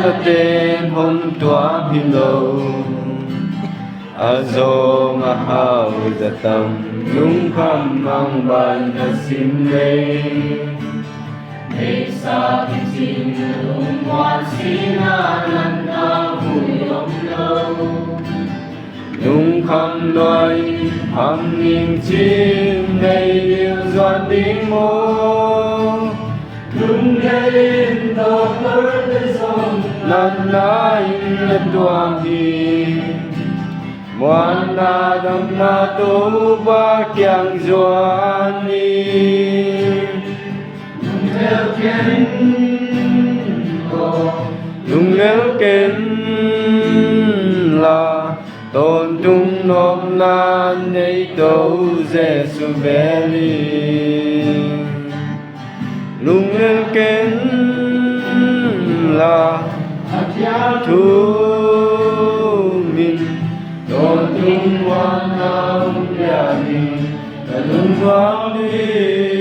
là tên hôm tua phi lâu Azo mahau datang nung kham mang ban na simlay Để xa kinh sinh lung quan sina lần ta vui ông lâu nung kham nói hằng nghìn chim đầy yêu doan tiếng mô nung lên tờ cỡ tới dòng nan na in tuam hi Moan na dam na tu ba kyang doan ni theo kiến Nung nếu kính là tôn trung nôm nan ấy tấu Giê-xu bé li Nung nếu kính là thu mình tôn trung hoan nam nhà mình là nung doan đi